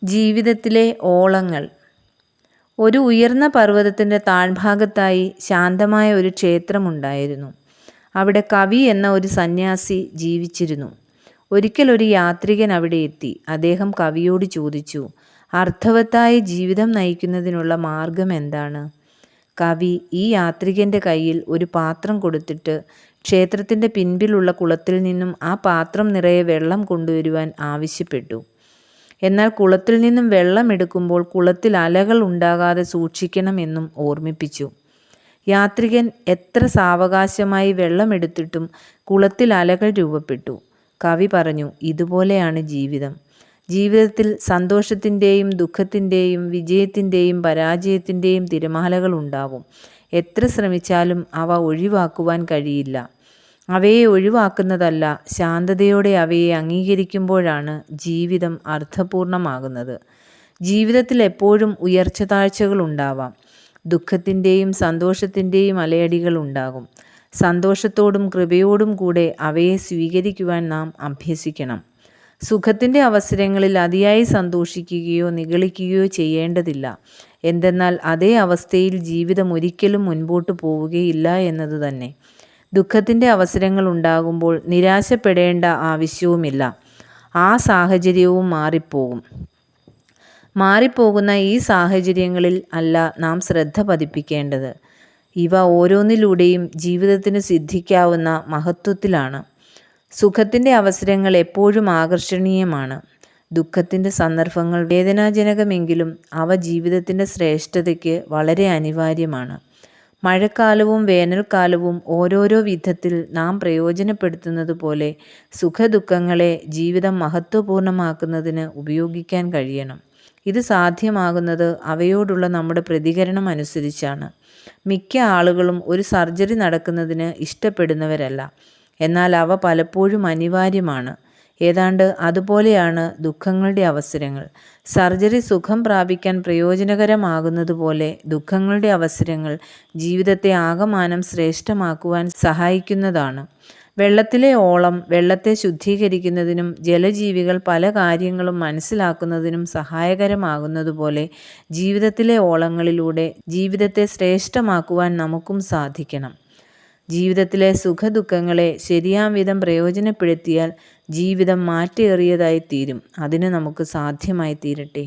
ജീവിതത്തിലെ ഓളങ്ങൾ. ഒരു ഉയർന്ന പർവ്വതത്തിൻ്റെ താഴ്ഭാഗത്തായി ശാന്തമായ ഒരു ക്ഷേത്രമുണ്ടായിരുന്നു. അവിടെ കവി എന്ന ഒരു സന്യാസി ജീവിച്ചിരുന്നു. ഒരിക്കൽ ഒരു യാത്രികൻ അവിടെ എത്തി. അദ്ദേഹം കവിയോട് ചോദിച്ചു, അർത്ഥവത്തായ ജീവിതം നയിക്കുന്നതിനുള്ള മാർഗം എന്താണ്? കവി ഈ യാത്രികൻ്റെ കയ്യിൽ ഒരു പാത്രം കൊടുത്തിട്ട് ക്ഷേത്രത്തിൻ്റെ പിൻപിലുള്ള കുളത്തിൽ നിന്നും ആ പാത്രം നിറയെ വെള്ളം കൊണ്ടുവരുവാൻ ആവശ്യപ്പെട്ടു. എന്നാൽ കുളത്തിൽ നിന്നും വെള്ളം എടുക്കുമ്പോൾ കുളത്തിൽ അലകൾ ഉണ്ടാകാതെ സൂക്ഷിക്കണമെന്നും ഓർമ്മിപ്പിച്ചു. യാത്രികൻ എത്ര സാവകാശമായി വെള്ളമെടുത്തിട്ടും കുളത്തിൽ അലകൾ രൂപപ്പെട്ടു. കവി പറഞ്ഞു, ഇതുപോലെയാണ് ജീവിതം. ജീവിതത്തിൽ സന്തോഷത്തിൻ്റെയും ദുഃഖത്തിൻ്റെയും വിജയത്തിൻ്റെയും പരാജയത്തിൻ്റെയും തിരമാലകൾ ഉണ്ടാവും. എത്ര ശ്രമിച്ചാലും അവ ഒഴിവാക്കുവാൻ കഴിയില്ല. അവയെ ഒഴിവാക്കുന്നതല്ല, ശാന്തതയോടെ അവയെ അംഗീകരിക്കുമ്പോഴാണ് ജീവിതം അർത്ഥപൂർണമാകുന്നത്. ജീവിതത്തിൽ എപ്പോഴും ഉയർച്ച താഴ്ചകൾ ഉണ്ടാവാം. ദുഃഖത്തിൻ്റെയും സന്തോഷത്തിൻ്റെയും അലയടികൾ ഉണ്ടാകും. സന്തോഷത്തോടും കൃപയോടും കൂടെ അവയെ സ്വീകരിക്കുവാൻ നാം അഭ്യസിക്കണം. സുഖത്തിൻ്റെ അവസരങ്ങളിൽ അതിയായി സന്തോഷിക്കുകയോ നിഗളിക്കുകയോ ചെയ്യേണ്ടതില്ല. എന്തെന്നാൽ അതേ അവസ്ഥയിൽ ജീവിതം ഒരിക്കലും മുൻപോട്ട് പോവുകയില്ല എന്നത് തന്നെ. ദുഃഖത്തിൻ്റെ അവസരങ്ങൾ ഉണ്ടാകുമ്പോൾ നിരാശപ്പെടേണ്ട ആവശ്യവുമില്ല. ആ സാഹചര്യവും മാറിപ്പോകുന്ന ഈ സാഹചര്യങ്ങളിൽ അല്ല നാം ശ്രദ്ധ പതിപ്പിക്കേണ്ടത്. ഇവ ഓരോന്നിലൂടെയും ജീവിതത്തിന് സിദ്ധിക്കാവുന്ന മഹത്വത്തിലാണ്. സുഖത്തിൻ്റെ അവസരങ്ങൾ എപ്പോഴും ആകർഷണീയമാണ്. ദുഃഖത്തിൻ്റെ സന്ദർഭങ്ങൾ വേദനാജനകമെങ്കിലും അവ ജീവിതത്തിൻ്റെ ശ്രേഷ്ഠതയ്ക്ക് വളരെ അനിവാര്യമാണ്. മഴക്കാലവും വേനൽക്കാലവും ഓരോരോ വിധത്തിൽ നാം പ്രയോജനപ്പെടുത്തുന്നത് പോലെ സുഖദുഃഖങ്ങളെ ജീവിതം മഹത്വപൂർണ്ണമാക്കുന്നതിന് ഉപയോഗിക്കാൻ കഴിയണം. ഇത് സാധ്യമാകുന്നത് അവയോടുള്ള നമ്മുടെ പ്രതികരണം അനുസരിച്ചാണ്. മിക്ക ആളുകളും ഒരു സർജറി നടക്കുന്നതിന് ഇഷ്ടപ്പെടുന്നവരല്ല. എന്നാൽ അവ പലപ്പോഴും അനിവാര്യമാണ്. ഏതാണ്ട് അതുപോലെയാണ് ദുഃഖങ്ങളുടെ അവസരങ്ങൾ. സർജറി സുഖം പ്രാപിക്കാൻ പ്രയോജനകരമാകുന്നതുപോലെ ദുഃഖങ്ങളുടെ അവസരങ്ങൾ ജീവിതത്തെ ആകമാനം ശ്രേഷ്ഠമാക്കുവാൻ സഹായിക്കുന്നതാണ്. വെള്ളത്തിലെ ഓളം വെള്ളത്തെ ശുദ്ധീകരിക്കുന്നതിനും ജലജീവികൾ പല കാര്യങ്ങളും മനസ്സിലാക്കുന്നതിനും സഹായകരമാകുന്നതുപോലെ ജീവിതത്തിലെ ഓളങ്ങളിലൂടെ ജീവിതത്തെ ശ്രേഷ്ഠമാക്കുവാൻ നമുക്കും സാധിക്കണം. ജീവിതത്തിലെ സുഖദുഃഖങ്ങളെ ശരിയാം വിധം പ്രയോജനപ്പെടുത്തിയാൽ ജീവിതം മാറ്റേറിയതായി തീരും. അതിന് നമുക്ക് സാധ്യമായി തീരട്ടെ.